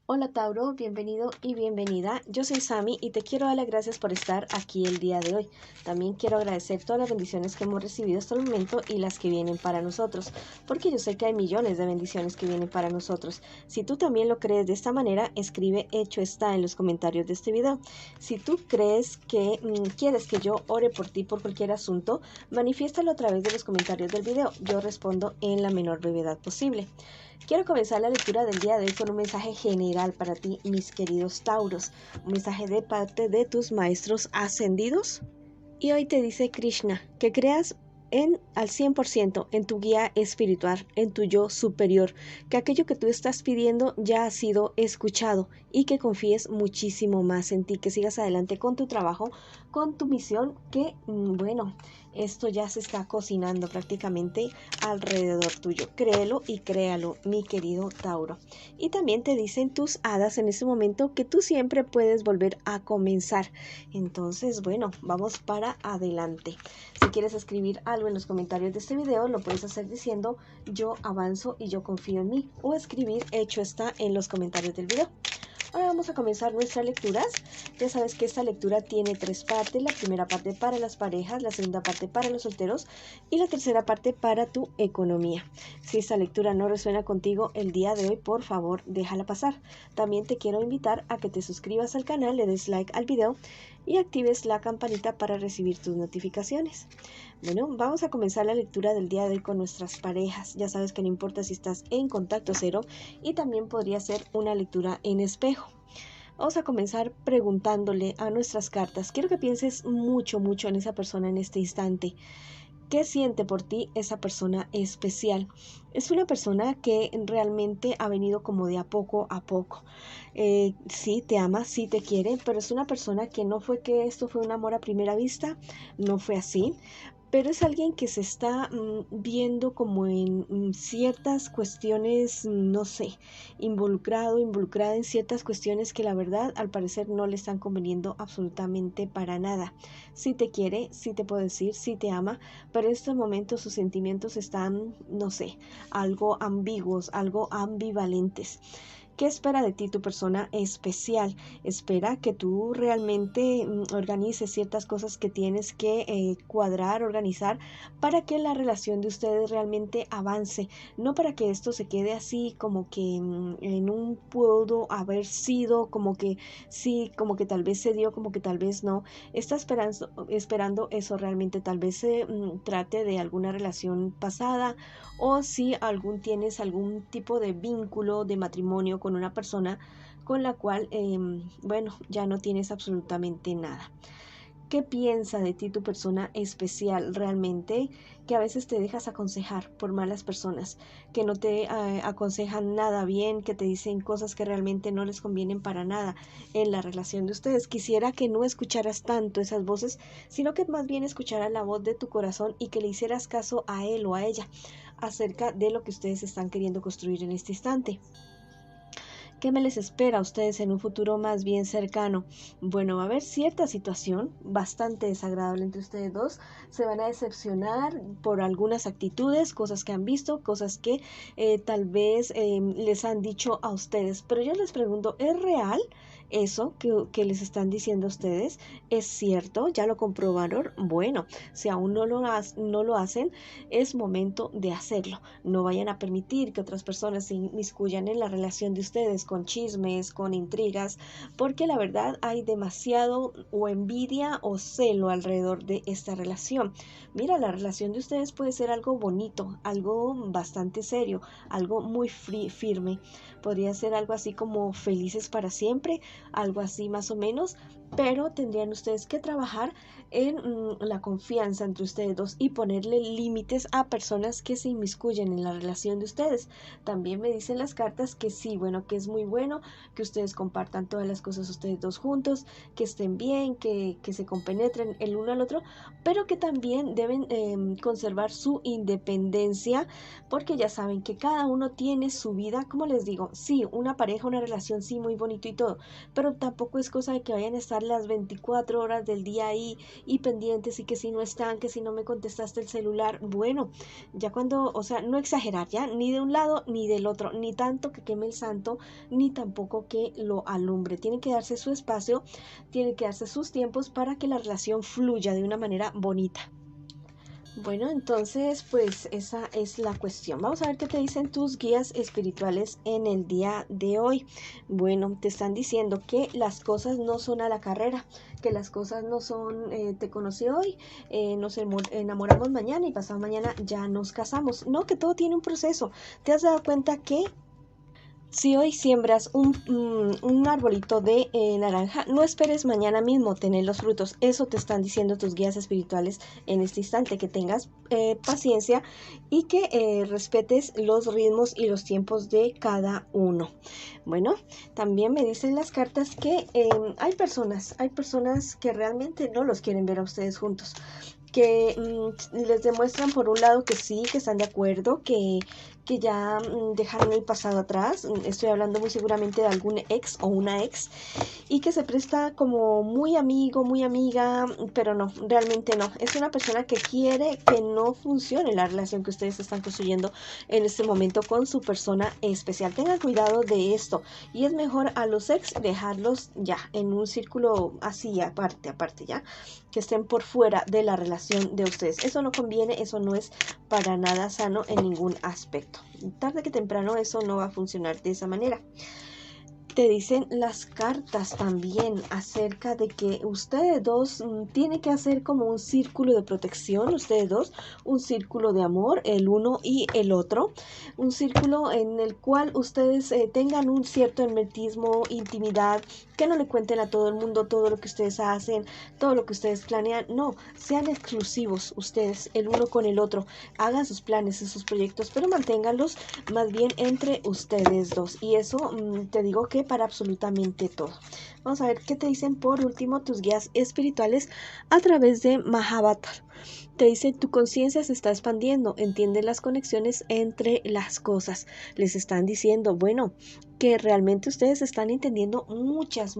Hola Tauro, bienvenido y bienvenida. Yo soy Sami y te quiero dar las gracias por estar aquí el día de hoy. También quiero agradecer todas las bendiciones que hemos recibido hasta el momento y las que vienen para nosotros, porque yo sé que hay millones de bendiciones que vienen para nosotros. Si tú también lo crees de esta manera, escribe hecho está en los comentarios de este video. Si tú crees que quieres que yo ore por ti por cualquier asunto, manifiéstalo a través de los comentarios del video. Yo respondo en la menor brevedad posible. Quiero comenzar la lectura del día de hoy con un mensaje general para ti, mis queridos Tauros, un mensaje de parte de tus maestros ascendidos. Y hoy te dice Krishna que creas al 100% en tu guía espiritual, en tu yo superior, que aquello que tú estás pidiendo ya ha sido escuchado y que confíes muchísimo más en ti, que sigas adelante con tu trabajo, con tu misión, que bueno, esto ya se está cocinando prácticamente alrededor tuyo. Créelo y créalo, mi querido Tauro. Y también te dicen tus hadas en este momento que tú siempre puedes volver a comenzar. Entonces, bueno, vamos para adelante. Si quieres escribir algo en los comentarios de este video, lo puedes hacer diciendo yo avanzo y yo confío en mí, o escribir hecho está en los comentarios del video. Ahora vamos a comenzar nuestras lecturas. Ya sabes que esta lectura tiene tres partes. La primera parte para las parejas, la segunda parte para los solteros y la tercera parte para tu economía. Si esta lectura no resuena contigo el día de hoy, por favor, déjala pasar. También te quiero invitar a que te suscribas al canal, le des like al video y actives la campanita para recibir tus notificaciones. Bueno, vamos a comenzar la lectura del día de hoy con nuestras parejas. Ya sabes que no importa si estás en contacto cero, y también podría ser una lectura en espejo. Vamos a comenzar preguntándole a nuestras cartas. Quiero que pienses mucho en esa persona en este instante. ¿Qué siente por ti esa persona especial? Es una persona que realmente ha venido como de a poco a poco. Sí te ama, sí te quiere, pero es una persona que no fue que esto fue un amor a primera vista, no fue así. Pero es alguien que se está viendo como en ciertas cuestiones, no sé, involucrada en ciertas cuestiones que la verdad al parecer no le están conveniendo absolutamente para nada. Sí te quiere, sí te puedo decir, sí te ama, pero en estos momentos sus sentimientos están, no sé, algo ambiguos, algo ambivalentes. ¿Qué espera de ti tu persona especial? Espera que tú realmente organices ciertas cosas que tienes que cuadrar, organizar, para que la relación de ustedes realmente avance, no para que esto se quede así como que en un pudo haber sido, como que sí, como que tal vez se dio, como que tal vez no. Está esperando eso realmente, tal vez se trate de alguna relación pasada, o si tienes algún tipo de vínculo de matrimonio con una persona con la cual, bueno, ya no tienes absolutamente nada. ¿Qué piensa de ti tu persona especial realmente? Que a veces te dejas aconsejar por malas personas, que no te aconsejan nada bien, que te dicen cosas que realmente no les convienen para nada en la relación de ustedes. Quisiera que no escucharas tanto esas voces, sino que más bien escucharas la voz de tu corazón y que le hicieras caso a él o a ella acerca de lo que ustedes están queriendo construir en este instante. ¿Qué me les espera a ustedes en un futuro más bien cercano? Bueno, va a haber cierta situación bastante desagradable entre ustedes dos. Se van a decepcionar por algunas actitudes, cosas que han visto, cosas que tal vez les han dicho a ustedes. Pero yo les pregunto, ¿es real eso que les están diciendo a ustedes? ¿Es cierto? ¿Ya lo comprobaron? Bueno, si aún no lo hacen, es momento de hacerlo. No vayan a permitir que otras personas se inmiscuyan en la relación de ustedes con chismes, con intrigas, porque la verdad hay demasiado o envidia o celo alrededor de esta relación. Mira, la relación de ustedes puede ser algo bonito, algo bastante serio, algo muy firme. Podría ser algo así como felices para siempre, algo así más o menos, pero tendrían ustedes que trabajar en la confianza entre ustedes dos y ponerle límites a personas que se inmiscuyen en la relación de ustedes. También me dicen las cartas que sí, bueno, que es muy bueno que ustedes compartan todas las cosas ustedes dos juntos, que estén bien, que se compenetren el uno al otro, pero que también deben conservar su independencia, porque ya saben que cada uno tiene su vida. Como les digo, sí, una pareja, una relación, sí, muy bonito y todo, pero tampoco es cosa de que vayan a estar las 24 horas del día ahí y pendientes y que si no están, que si no me contestaste el celular, bueno, ya cuando, o sea, no exagerar ya, ni de un lado ni del otro, ni tanto que queme el santo, ni tampoco que lo alumbre. Tiene que darse su espacio, tiene que darse sus tiempos para que la relación fluya de una manera bonita. Bueno, entonces pues esa es la cuestión. Vamos a ver qué te dicen tus guías espirituales en el día de hoy. Bueno, te están diciendo que las cosas no son a la carrera, que las cosas no son, te conocí hoy, nos enamoramos mañana y pasado mañana ya nos casamos. No, que todo tiene un proceso. ¿Te has dado cuenta que si hoy siembras un arbolito de naranja, no esperes mañana mismo tener los frutos? Eso te están diciendo tus guías espirituales en este instante, que tengas paciencia y que respetes los ritmos y los tiempos de cada uno. Bueno, también me dicen las cartas que hay personas que realmente no los quieren ver a ustedes juntos, que les demuestran por un lado que sí, que están de acuerdo, que ya dejaron el pasado atrás. Estoy hablando muy seguramente de algún ex o una ex, y que se presta como muy amigo, muy amiga, pero no, realmente no. Es una persona que quiere que no funcione la relación que ustedes están construyendo en este momento con su persona especial. Tengan cuidado de esto, y es mejor a los ex dejarlos ya en un círculo así aparte ya, que estén por fuera de la relación de ustedes. Eso no conviene, eso no es para nada sano en ningún aspecto. Tarde que temprano eso no va a funcionar de esa manera. Te dicen las cartas también acerca de que ustedes dos tienen que hacer como un círculo de protección, ustedes dos, un círculo de amor, el uno y el otro, un círculo en el cual ustedes tengan un cierto hermetismo, intimidad, que no le cuenten a todo el mundo todo lo que ustedes hacen, todo lo que ustedes planean. No, sean exclusivos ustedes, el uno con el otro, hagan sus planes y sus proyectos, pero manténganlos más bien entre ustedes dos. Y eso te digo que para absolutamente todo. Vamos a ver qué te dicen por último tus guías espirituales a través de Mahavatar. Te dice: tu conciencia se está expandiendo, entiende las conexiones entre las cosas. Les están diciendo, bueno, que realmente ustedes están entendiendo muchas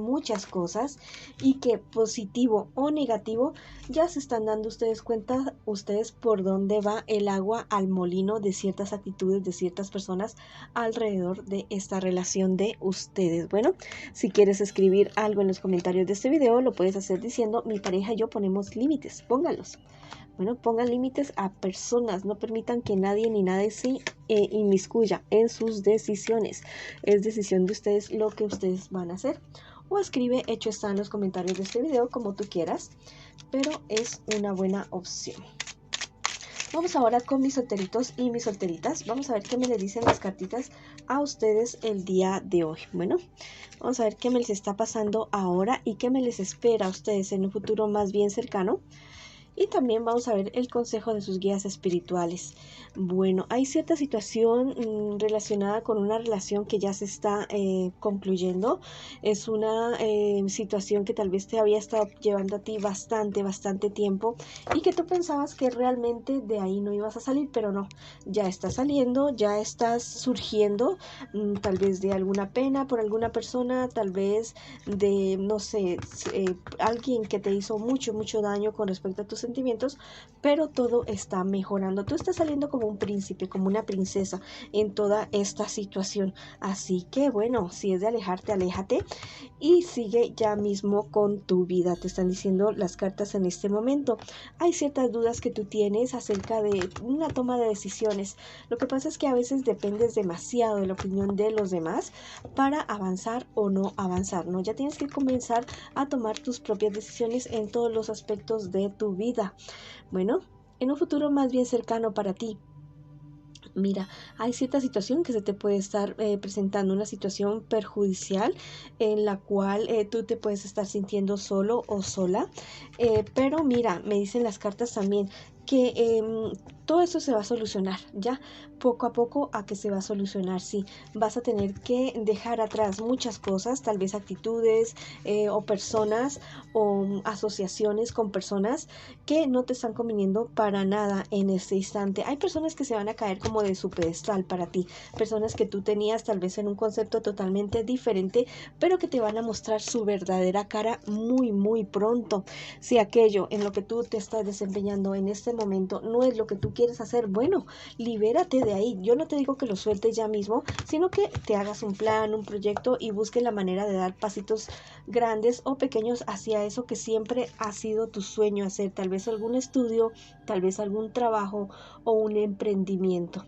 cosas, y que positivo o negativo ya se están dando ustedes cuenta, ustedes, por dónde va el agua al molino de ciertas actitudes de ciertas personas alrededor de esta relación de ustedes. Bueno, si quieres escribir algo en los comentarios de este video, lo puedes hacer diciendo: mi pareja y yo ponemos límites. Póngalos. Bueno, pongan límites a personas, no permitan que nadie ni nada se inmiscuya en sus decisiones. Es decisión de ustedes lo que ustedes van a hacer. O escribe hecho está en los comentarios de este video, como tú quieras, pero es una buena opción. Vamos ahora con mis solteritos y mis solteritas. Vamos a ver qué me le dicen las cartitas a ustedes el día de hoy. Bueno, vamos a ver qué me les está pasando ahora y qué me les espera a ustedes en un futuro más bien cercano. Y también vamos a ver el consejo de sus guías espirituales. Bueno, hay cierta situación relacionada con una relación que ya se está concluyendo. Es una situación que tal vez te había estado llevando a ti bastante tiempo, y que tú pensabas que realmente de ahí no ibas a salir, pero no, ya estás saliendo, ya estás surgiendo, tal vez de alguna pena por alguna persona, tal vez de, no sé, alguien que te hizo mucho daño con respecto a tus sentimientos, pero todo está mejorando. Tú estás saliendo como un príncipe, como una princesa en toda esta situación. Así que bueno, si es de alejarte, aléjate y sigue ya mismo con tu vida. Te están diciendo las cartas en este momento. Hay ciertas dudas que tú tienes acerca de una toma de decisiones. Lo que pasa es que a veces dependes demasiado de la opinión de los demás para avanzar o no avanzar, ¿no? Ya tienes que comenzar a tomar tus propias decisiones en todos los aspectos de tu vida. Bueno, en un futuro más bien cercano para ti, mira, hay cierta situación que se te puede estar presentando, una situación perjudicial en la cual tú te puedes estar sintiendo solo o sola, pero mira, me dicen las cartas también que todo eso se va a solucionar, ¿ya? poco a poco a que se va a solucionar. Sí, vas a tener que dejar atrás muchas cosas, tal vez actitudes o personas o asociaciones con personas que no te están conviniendo para nada en este instante. Hay personas que se van a caer como de su pedestal para ti, personas que tú tenías tal vez en un concepto totalmente diferente, pero que te van a mostrar su verdadera cara muy pronto. Si aquello en lo que tú te estás desempeñando en este momento no es lo que tú quieres hacer, bueno, libérate de ahí. Yo no te digo que lo sueltes ya mismo, sino que te hagas un plan, un proyecto y busques la manera de dar pasitos grandes o pequeños hacia eso que siempre ha sido tu sueño hacer, tal vez algún estudio, tal vez algún trabajo o un emprendimiento.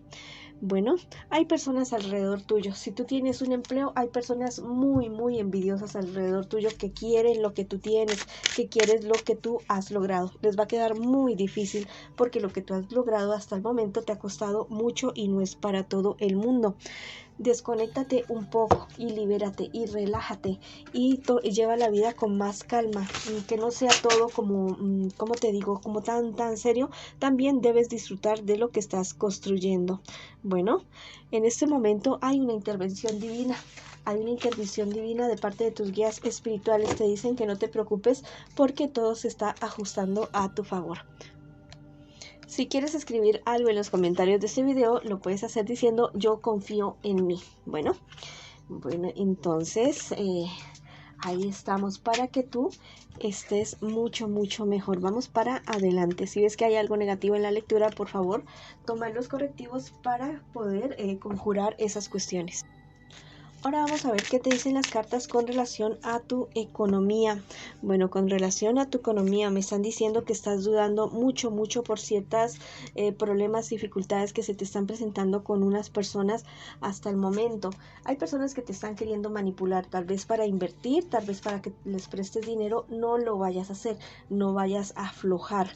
Bueno, hay personas alrededor tuyo. Si tú tienes un empleo, hay personas muy envidiosas alrededor tuyo que quieren lo que tú tienes, que quieres lo que tú has logrado. Les va a quedar muy difícil porque lo que tú has logrado hasta el momento te ha costado mucho y no es para todo el mundo. Desconéctate un poco y libérate y relájate y lleva la vida con más calma, que no sea todo como te digo, como tan serio. También debes disfrutar de lo que estás construyendo. Bueno, en este momento hay una intervención divina. Hay una intervención divina de parte de tus guías espirituales. Te dicen que no te preocupes porque todo se está ajustando a tu favor. Si quieres escribir algo en los comentarios de este video, lo puedes hacer diciendo yo confío en mí. Bueno, entonces ahí estamos para que tú estés mucho mejor. Vamos para adelante. Si ves que hay algo negativo en la lectura, por favor, toma los correctivos para poder conjurar esas cuestiones. Ahora vamos a ver qué te dicen las cartas con relación a tu economía. Bueno, con relación a tu economía me están diciendo que estás dudando mucho por ciertas problemas, dificultades que se te están presentando con unas personas hasta el momento. Hay personas que te están queriendo manipular, tal vez para invertir, tal vez para que les prestes dinero. No lo vayas a hacer, no vayas a aflojar.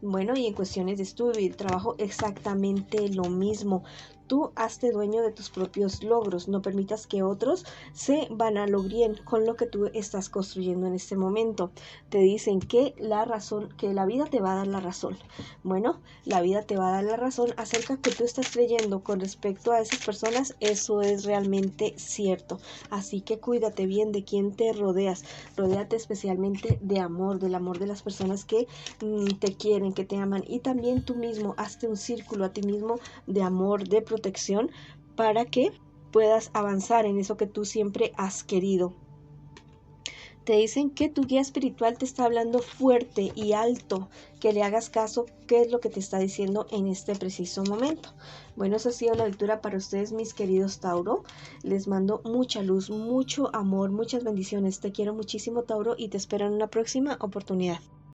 Bueno, y en cuestiones de estudio y de trabajo exactamente lo mismo. Tú hazte dueño de tus propios logros, no permitas que otros se vanaglorien con lo que tú estás construyendo en este momento. Te dicen que la vida te va a dar la razón. Bueno, la vida te va a dar la razón acerca que tú estás creyendo con respecto a esas personas, eso es realmente cierto. Así que cuídate bien de quién te rodeas. Rodéate especialmente de amor, del amor de las personas que te quieren, que te aman, y también tú mismo, hazte un círculo a ti mismo de amor, de protección, para que puedas avanzar en eso que tú siempre has querido. Te dicen que tu guía espiritual te está hablando fuerte y alto, que le hagas caso, qué es lo que te está diciendo en este preciso momento. Bueno, esa ha sido la lectura para ustedes, mis queridos Tauro. Les mando mucha luz, mucho amor, muchas bendiciones. Te quiero muchísimo, Tauro, y te espero en una próxima oportunidad.